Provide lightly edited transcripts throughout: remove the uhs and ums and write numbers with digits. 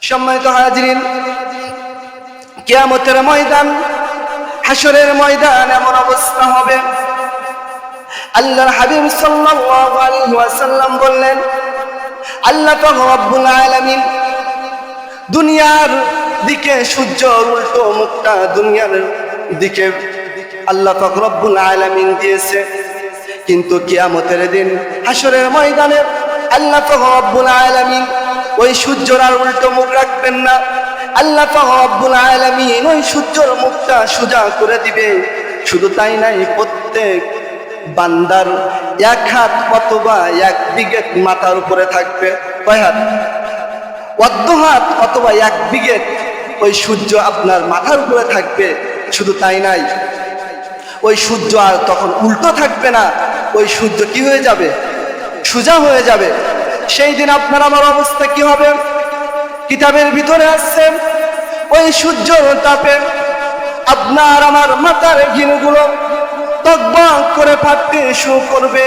সম্মানিত হাজিরিন, কিয়ামতের ময়দান, হাসরের ময়দান এমন অবস্থা হবে। আল্লাহর হাবিব সাল্লাল্লাহু আলাইহি ওয়াসাল্লাম বললেন, আল্লাহ পাক রব্বুল আলামিন দুনিয়ার দিকে সূর্য উল্টো মুখটা দুনিয়ার দিকে আল্লাহ পাক রব্বুল আলামিন দিয়েছে, কিন্তু কিয়ামতের দিন হাসরের ময়দানে আল্লাহ পাক রব্বুল আলামিন ওই সূর্যের আর উল্টো মুখ রাখবেন না। আল্লাহ পাক রব্বুল আলামিন ওই সূর্যের মুখটা সোজা করে দিবে। শুধু তাই নাই, প্রত্যেক বান্দার এক হাত অথবা এক বিঘত মাথার উপরে থাকবে। কয় হাত? অর্ধ হাত অথবা এক বিঘত ওই সূর্য আপনার মাথার উপরে থাকবে। শুধু তাই নাই, ওই সূর্য আর তখন উল্টো থাকবে না, ওই সূর্য কি হয়ে যাবে? সোজা হয়ে যাবে। সেই দিন আপনার আমার অবস্থা কি হবে? কিতাবের ভিতরে আসছে, ওই সূর্যর তাপে আপনার আমার মাথার ঘিনুগুলো টগবগ করে ফাটতে শুরু করবে।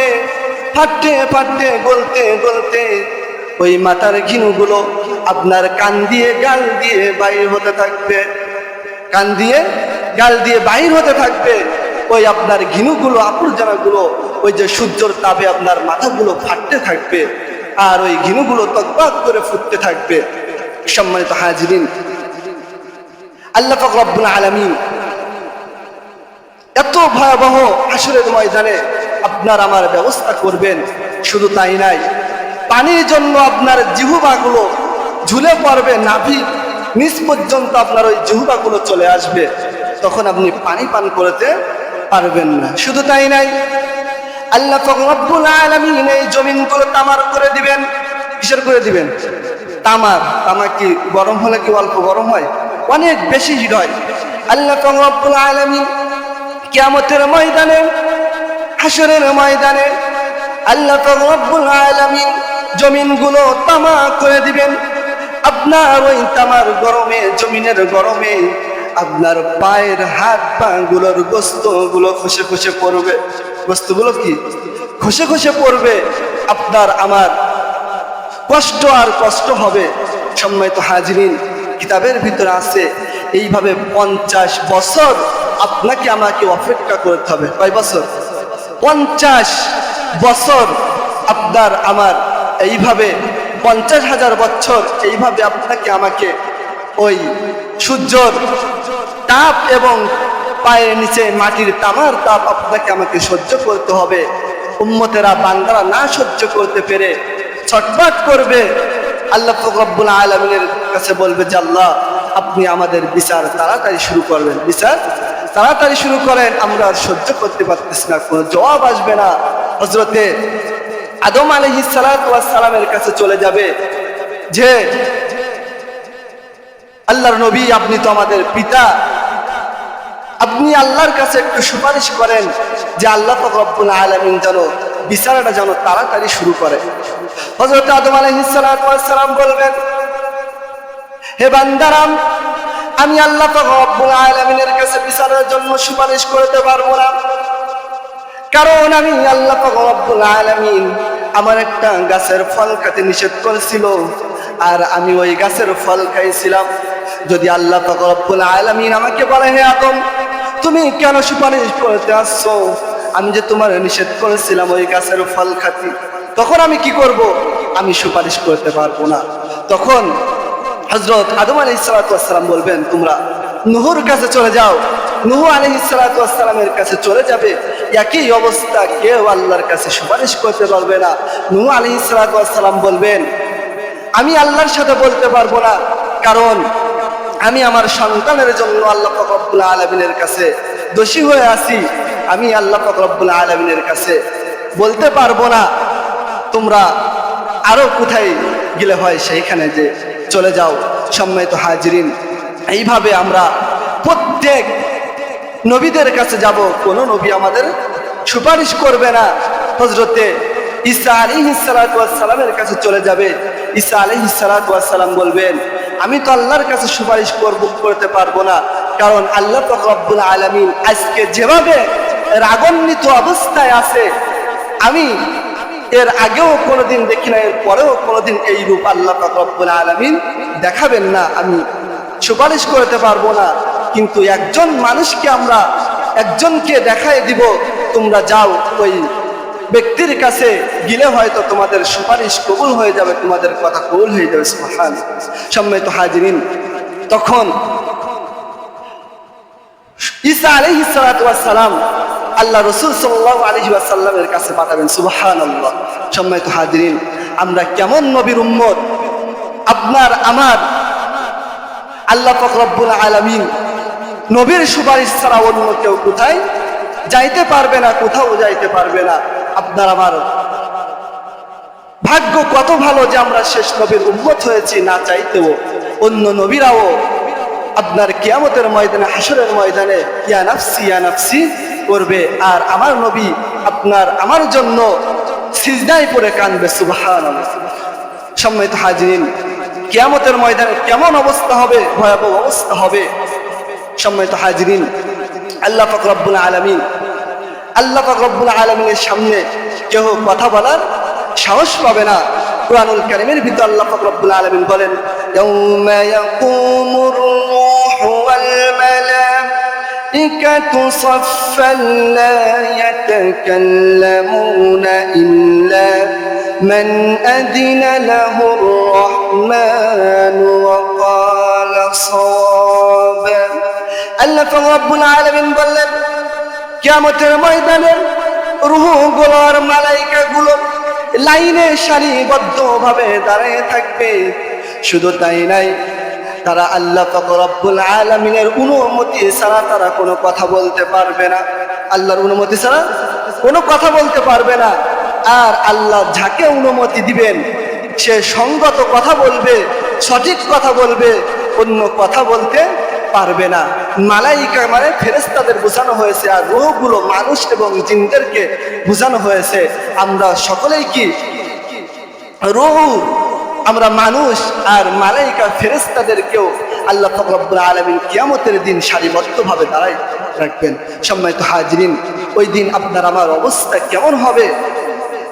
ফাটতে ফাটতে গলতে গলতে ওই মাথার ঘিনুগুলো আপনার কান দিয়ে গাল দিয়ে বাইর হতে থাকবে। কান দিয়ে গাল দিয়ে বাইর হতে থাকবে। ওই আপনার ঘিনুগুলো, আবর্জনাগুলো ওই যে সূর্যের তাপে আপনার মাথাগুলো ফাটতে থাকবে, আর ওই ঘিনুগুলো টগবগ করে ফুটতে থাকবে। সম্মানিত হাজিরিন, আল্লাহ পাক রব্বুল আলামিন এত ভয়াবহ হাসরের ময়দানে আপনার আমার ব্যবস্থা করবেন। শুধু তাই নাই, পানির জন্য আপনার জিহ্বাগুলো ঝুলে পড়বে, নাভি নিচ পর্যন্ত আপনার ওই জিহ্বাগুলো চলে আসবে, তখন আপনি পানি পান করতে পারবেন না। শুধু তাই নাই, আল্লাহ পাক রব্বুল আলামিন এই জমিনগুলো তামার করে দিবেন। কিসের করে দিবেন? তামার। তামা কি গরম হলে কি অল্প গরম হয়? অনেক বেশি হিট হয়। আল্লাহ পাক রব্বুল আলামিন কিয়ামতের ময়দানে, হাসরের ময়দানে আল্লাহ পাক রব্বুল আলামিন জমিনগুলো তামা করে দিবেন। আপনার ওই তামার গরমে, জমিনের গরমে আপনার পায়ের হাত পা গুলোর গোস্তগুলো খসে খসে পড়বে। গোস্তগুলো কি খসে খসে পড়বে। আপনার আমার কষ্ট আর কষ্ট হবে। সম্মানিত হাজিরিন, কিতাবের ভিতরে আছে এইভাবে 50 বছর আপনাকে আমাকে অপেক্ষা করতে হবে। কয় বছর? 50 বছর আপনার আমার এইভাবে 50,000 বছর এইভাবে আপনাকে আমাকে ওই সূর্যর তাপ এবং পায়ের নিচে মাটির তামার তাপ আপনাকে আমাকে সহ্য করতে হবে। উম্মতেরা, বান্দারা না সহ্য করতে পেরে ছটফট করবে। আল্লাহ রব্বুল আলামিনের কাছে বলবে যে, আল্লাহ আপনি আমাদের বিচার তাড়াতাড়ি শুরু করবেন, বিচার তাড়াতাড়ি শুরু করেন, আমরা আর সহ্য করতে পারতেছি না। কোনো জবাব আসবে না। হযরতে আদম আলাইহিস সালাতু ওয়াস সালামের কাছে চলে যাবে যে, আল্লাহর নবী, আপনি তো আমাদের পিতা, আপনি আল্লাহর কাছে একটু সুপারিশ করেন যে আল্লাহ পাক রব্বুল আলামিন যেন বিচারটা যেন তাড়াতাড়ি শুরু করে। হযরত আদম আলাইহিস সালাতু ওয়াস সালাম বলবেন, হে বান্দারাম, আমি আল্লাহ পাক রব্বুল আলামিনের কাছে বিচারের জন্য সুপারিশ করতে পারবো না, কারণ আমি আল্লাহ পাক রব্বুল আলামিন আমার একটা গাছের ফল খেতে নিষেধ করেছিল, আর আমি ওই গাছের ফল খাইছিলাম। যদি আল্লাহ পাক রব্বুল আলামিন আমাকে বলে, হে আদম, তুমি কেন সুপারিশ করতে আসছো? আমি যে তোমার নিষেধ করেছিলাম ওই গাছের ফল খাতি, তখন আমি কি করব? আমি সুপারিশ করতে পারবো না। তখন হযরত আদম আলাইহিস সালাতু ওয়াস সালাম বলবেন, তোমরা নূহর কাছে চলে যাও। নূহ আলাইহিস সালাতু ওয়াস সালামের কাছে চলে যাবে। একই অবস্থা, কেউ আল্লাহর কাছে সুপারিশ করতে পারবে না। নূহ আলাইহিস সালাতু ওয়াস সালাম বলবেন, আমি আল্লাহর সাথে বলতে পারবো না, কারণ আমি আমার সন্তানের জন্য আল্লাহ পাক রব্বুল আলামিনের কাছে দোষী হয়ে আছি। আমি আল্লাহ পাক রব্বুল আলামিনের কাছে বলতে পারবো না। তোমরা আরো কোথায় গেলে হয় সেইখানে যে চলে যাও। সম্মানিত হাজিরিন, এইভাবে আমরা প্রত্যেক নবীদের কাছে যাব, কোনো নবী আমাদের সুপারিশ করবে না। হযরতে ঈসা আলাইহিস সালাতু ওয়াস সালামের কাছে চলে যাবে। ঈসা আলাইহিস সালাতু ওয়াস সালাম বলবেন, আমি তো আল্লাহর কাছে সুপারিশ করতে পারবো না, কারণ আল্লাহ পাক রব্বুল আলামিন আজকে যেভাবে রাগান্বিত অবস্থায় আছে, আমি এর আগেও কোনোদিন দেখি না, এর পরেও কোনোদিন এই রূপ আল্লাহ পাক রব্বুল আলামিন দেখাবেন না। আমি সুপারিশ করতে পারবো না, কিন্তু একজন মানুষকে আমরা একজনকে দেখায় দিব, তোমরা যাও ওই ব্যক্তির কাছে গেলে হয়তো তোমাদের সুপারিশ কবুল হয়ে যাবে, তোমাদের কথা কবুল হয়ে যাবে। সুবহানাল্লাহ। সম্মানিত হাজিরিন, তখন ঈসা আলাইহিস সালাতু ওয়াস সালাম আল্লাহ রাসূল সাল্লাল্লাহু আলাইহি ওয়াসাল্লামের কাছে পাঠাবেন। সুবহানাল্লাহ। সম্মানিত হাজিরিন, আমরা কেমন নবীর উম্মত, আপনার আমার আল্লাহ পাক রব্বুল আলামিন নবীর সুপারিশ ছাড়া অন্য কেউ কোথায় যাইতে পারবে না, কোথাও যাইতে পারবে না। আপনার আমার ভাগ্য কত ভালো যে আমরা শেষ নবীর উম্মত হয়েছি, না চাইতেও অন্য নবীরাও আপনার কিয়ামতের ময়দানে, হাসরের ময়দানে ইয়া নাফসি ইয়া নাফসি করবে, আর আমার নবী আপনার আমার জন্য সিজদায় পড়ে কাঁদবে। সুবহানাল্লাহ। সম্মানিত হাজিরিন, কিয়ামতের ময়দানে কেমন অবস্থা হবে, ভয়াবহ অবস্থা হবে। সম্মানিত হাজিরিন, আল্লাহ পাক রব্বুল আলামিন, আল্লাহ পাক রব্বুল আলামিনের সামনে কেউ কথা বলার সাহস পাবে না। কুরআনুল কারীমের ভিতর আল্লাহ পাক রব্বুল আলামিন বলেন, ইয়াউমা ইয়াকুমুর রূহু ওয়াল মালাইকাতু সাফফান লা ইয়াতাকাল্লামুনা ইল্লা মান আযিনা লাহুর রাহমানু ওয়া ক্বালা সাওয়াবা। আল্লাহ পাক রব্বুল আলামিন বললেন, কিয়ামতের ময়দানে রূহগুলো আর মালাইকাগুলো লাইনে সারিবদ্ধভাবে দাঁড়িয়ে থাকবে। শুধু তাই নাই, তারা আল্লাহ পাক রব্বুল আলামিনের অনুমতি ছাড়া তারা কোনো কথা বলতে পারবে না। আল্লাহর অনুমতি ছাড়া কোনো কথা বলতে পারবে না। আর আল্লাহ যাকে অনুমতি দিবেন সে সঙ্গত কথা বলবে, সঠিক কথা বলবে, অন্য কথা বলতে পারবে না। মালাইকা মানে ফেরেশতাদের বোঝানো হয়েছে, আর রূহগুলো মানুষ এবং জিনদেরকে বোঝানো হয়েছে। আমরা সকলেই কি রূহ, আমরা মানুষ, আর মালাইকা ফেরেশতাদেরকেও আল্লাহ পাক রব্বুল আলামিন কিয়ামতের দিন সারিবদ্ধভাবে দাঁড়াই রাখবেন। সম্মানিত হাজিরিন, ওই দিন আপনার আমার অবস্থা কেমন হবে?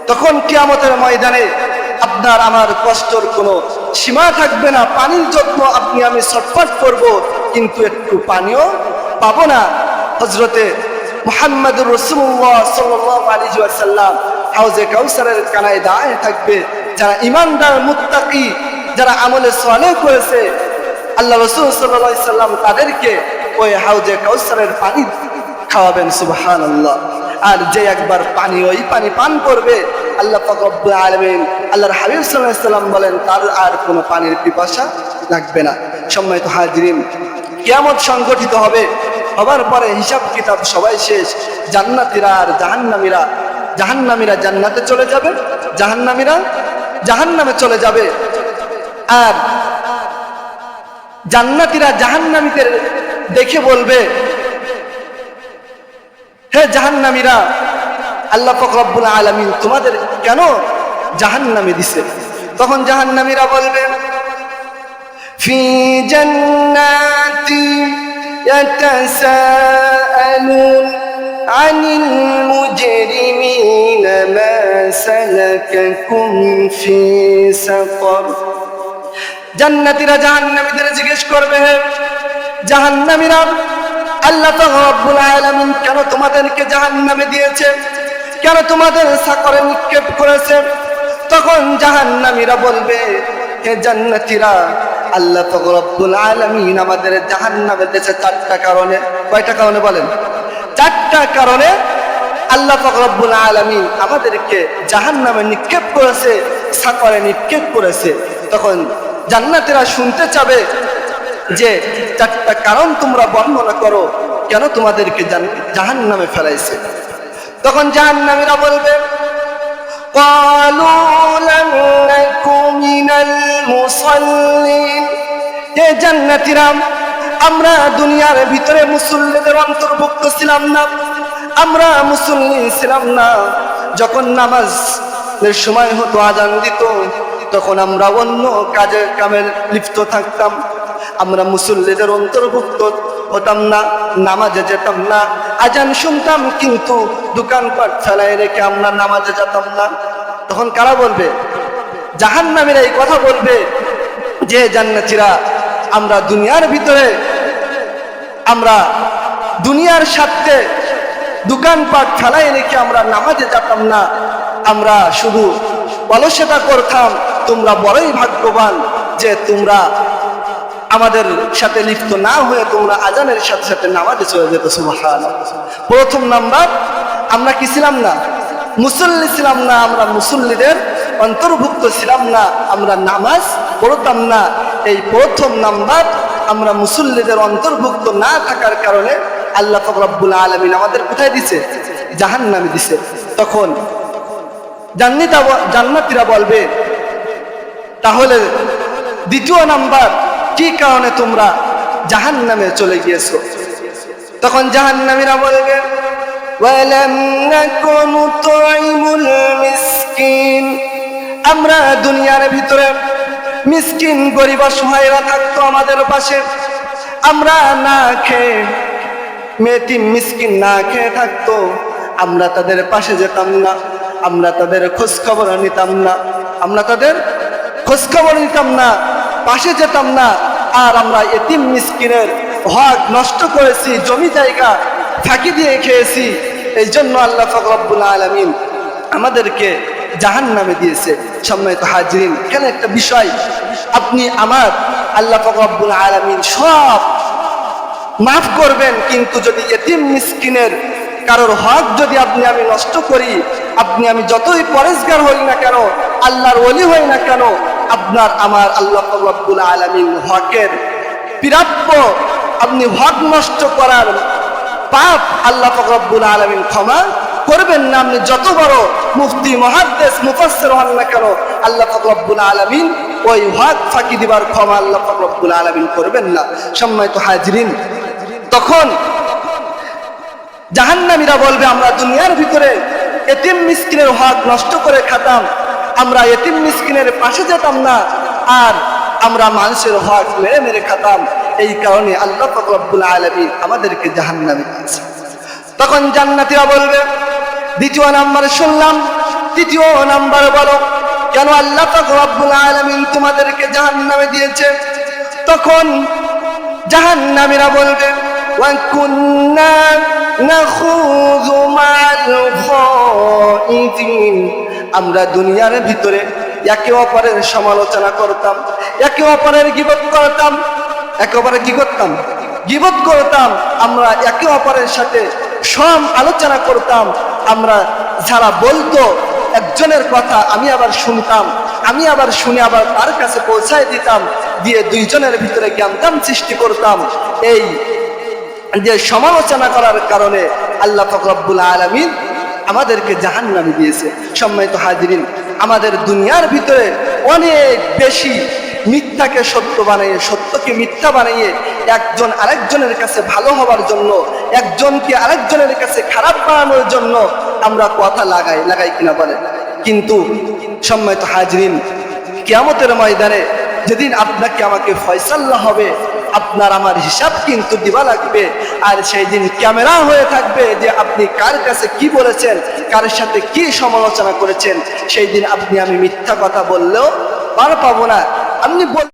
তখন কিয়ামতের ময়দানে আপনার আমার কষ্টর কোনো সীমা থাকবে না। পানির জন্য আপনি আমি ছটফট করব, কিন্তু একটু পানিও পাবো না। হযরতে মুহাম্মদুর রাসূলুল্লাহ সাল্লাল্লাহু আলাইহি ওয়াসাল্লাম হাউজে কাউসারের কানায় দাঁড়িয়ে থাকবে। যারা ঈমানদার, মুত্তাকি, যারা আমলে সালেহ করেছে, আল্লাহ রাসূল সাল্লাল্লাহু আলাইহি ওয়াসাল্লাম তাদেরকে ওই হাউজে কাউসারের পানি খাওয়াবেন। সুবহানাল্লাহ। আর যে একবার পানি, ওই পানি পান করবে, আল্লাহ পাক রব্বুল আলামিন, আল্লাহর হাবিব সাল্লাল্লাহু আলাইহি ওয়াসাল্লাম বলেন তার আর কোনো পানির পিপাসা লাগবে না। সম্মানিত হাজিরিন, কিয়ামত সংগঠিত হবে, হবার পরে হিসাব কিতাব সবাই শেষ। জান্নাতীরা আর জাহান্নামীরা জান্নাতে চলে যাবে, জাহান্নামীরা জাহান্নামে চলে যাবে। আর জান্নাতীরা জাহান্নামীদের দেখে বলবে, হে জাহান্নামীরা, আল্লাহ পাক রব্বুল আলামিন তোমাদের কেন জাহান্নামে দিছে? তখন জাহান্নামীরা বলবে, ফি জান্নাতি ইয়াতাসাআলুন আনিল মুজরিমিনা মা সালাকাকুম ফি সাকার। জান্নাতীরা জাহান্নামীদের জিজ্ঞেস করবে, হে জাহান্নামীরা, আল্লাহ পাক রব্বুল আলামিন কেন তোমাদেরকে জাহান্নামে দিয়েছে, কেন তোমাদের সাকরে নিক্ষেপ করেছে? তখন জাহান্নামীরা বলবে, হে জান্নাতীরা, আল্লাহ পাক রব্বুল আলামিন আমাদের জাহান্নামে দিয়েছে চারটা কারণে। কয়টা কারণে বলেন? চারটা কারণে আল্লাহ পাক রব্বুল আলামিন আমাদেরকে জাহান্নামে নিক্ষেপ করেছে, সাকরে নিক্ষেপ করেছে। তখন জান্নাতীরা শুনতে চাবে যে চারটা কারণ তোমরা বর্ণনা করো, কেন তোমাদেরকে জাহান্নামে ফেলাইছে। তখন জাহান্নামীরা বলবে, ক্বালু লাম নাকু মিনাল মুসাল্লিন। হে জান্নাতীরা, আমরা দুনিয়ার ভিতরে মুসল্লিদের অন্তর্ভুক্ত ছিলাম না, আমরা মুসল্লি ছিলাম না। যখন নামাজের সময় হতো, আজান দিত, তখন আমরা অন্য কামে লিপ্ত থাকতাম। আমরা মুসল্লিদের অন্তর্ভুক্ত হতাম না, নামাজে যেতাম না। আজান শুনতাম কিন্তু দোকানপাট ফেলায় রেখে আমরা নামাজে যেতাম না। তখন কারা বলবে? জাহান্নামীরা এই কথা বলবে যে জান্নাতীরা আমরা দুনিয়ার ভিতরে আমরা দুনিয়ার স্বার্থে দোকানপাট ফেলাই রেখে আমরা নামাজে যেতাম না, আমরা শুধু অলসতা করতাম। তোমরা বড়ই ভাগ্যবান যে তোমরা আমাদের সাথে লিপ্ত না হয়ে তোমরা আজানের সাথে সাথে নামাজে চলে যেত। সুবহানাল্লাহ। প্রথম নাম্বার আমরা কি ছিলাম না? মুসল্লি ছিলাম না, আমরা মুসল্লিদের অন্তর্ভুক্ত ছিলাম না, আমরা নামাজ পড়তাম না। এই প্রথম নাম্বার আমরা মুসল্লিদের অন্তর্ভুক্ত না থাকার কারণে আল্লাহ পাক রব্বুল আলামিন আমাদের কোথায় দিছে? জাহান্নামে দিছে। তখন জান্নাতীরা বলবে তাহলে দ্বিতীয় নাম্বার কি কারণে তোমরা জাহান্নামে চলে গিয়েছো? তখন জাহান্নামীরা বলবে ওয়ালাম নাকু নুতঈমুল মিসকিন, আমরা দুনিয়ার ভিতরে মিসকিন গরিব অসহায়রা থাকতো আমাদের পাশে, আমরা না খেয়ে মেয়েটিম মিসকিন না খেয়ে থাকতো, আমরা তাদের পাশে যেতাম না, আমরা তাদের খোঁজ খবর নিতাম না, আমরা তাদের খোঁজ খবর নিতাম না, পাশে যেতাম না। আর আমরা এতিম মিসকিনের হক নষ্ট করেছি, জমি জায়গা ফাঁকি দিয়ে খেয়েছি। এই জন্য আল্লাহ পাক রব্বুল আলামিন আমাদেরকে জাহান্নামে দিয়েছে। সম্মানিত হাজিরিন, এখানে একটা বিষয়, আপনি আমার আল্লাহ পাক রব্বুল আলামিন সব মাফ করবেন, কিন্তু যদি এতিম মিসকিনের কারোর হক যদি আপনি আমি নষ্ট করি, আপনি আমি যতই পরেশগার হই না কেন, আল্লাহর ওলি হই না কেন, আপনার আমার আল্লাহ পাক রব্বুল আলামিন হকের প্রাপ্য আপনি হক নষ্ট করার পাপ আল্লাহ পাক রব্বুল আলামিন ক্ষমা করবেন না। আপনি যত বড় মুফতি মুহাদ্দিস মুফাসসির হন না কেন, আল্লাহ পাক রব্বুল আলামিন ওই হক ফাঁকি দিবার ক্ষমা আল্লাহ পাক রব্বুল আলামিন করবেন না। সম্মানিত হাজিরিন, তখন জাহান্নামীরা বলবে আমরা দুনিয়ার ভিতরে এতিম মিসকিনের হক নষ্ট করে খেতাম, আমরা এতিম মিসকিনের পাশে যেতাম না, আর আমরা মানুষের হক মেরে মেরে খেতাম। এই কারণে আল্লাহ পাক রব্বুল আলামিন আমাদেরকে জাহান্নামে দিয়েছে। তখন জান্নাতীরা বলবে দ্বিতীয় নাম্বার শুনলাম, তৃতীয় নাম্বার বলো কেন আল্লাহ পাক রব্বুল আলামিন তোমাদেরকে জাহান্নামে দিয়েছে? তখন জাহান্নামীরা বলবে ওয়া কুন্না নাখুযু মা'আল খাইফিন, আমরা দুনিয়ার ভিতরে একে অপরের সমালোচনা করতাম, একে অপরের গীবত করতাম, একে অপরের কি করতাম? গীবত করতাম। আমরা একে অপরের সাথে সম আলোচনা করতাম। আমরা যারা বলতো একজনের কথা আমি আবার শুনতাম, আমি আবার শুনে আবার তার কাছে পৌঁছায় দিতাম, দিয়ে দুইজনের ভিতরে জ্ঞানদাম সৃষ্টি করতাম। এই যে সমালোচনা করার কারণে আল্লাহ পাক রব্বুল আলামিন আমাদেরকে জাহান্নামে দিয়েছে। সম্মানিত হাজিরিন, আমাদের দুনিয়ার ভিতরে অনেক বেশি মিথ্যাকে সত্য বানিয়ে, সত্যকে মিথ্যা বানিয়ে একজন আরেকজনের কাছে ভালো হবার জন্য, একজনকে আরেকজনের কাছে খারাপ বানানোর জন্য আমরা কথা লাগাই কিনা বলেন। কিন্তু সম্মানিত হাজিরিন, কিয়ামতের ময়দানে যেদিন আপনাকে আমাকে ফয়সালা হবে, আপনার আমার হিসাব কিন্তু দিবা লাগবে। আর সেই দিন ক্যামেরা হয়ে থাকবে যে আপনি কার কাছে কি বলেছেন, কার সাথে কি সমালোচনা করেছেন। সেই দিন আপনি আমি মিথ্যা কথা বললেও পার পাবো না। আপনি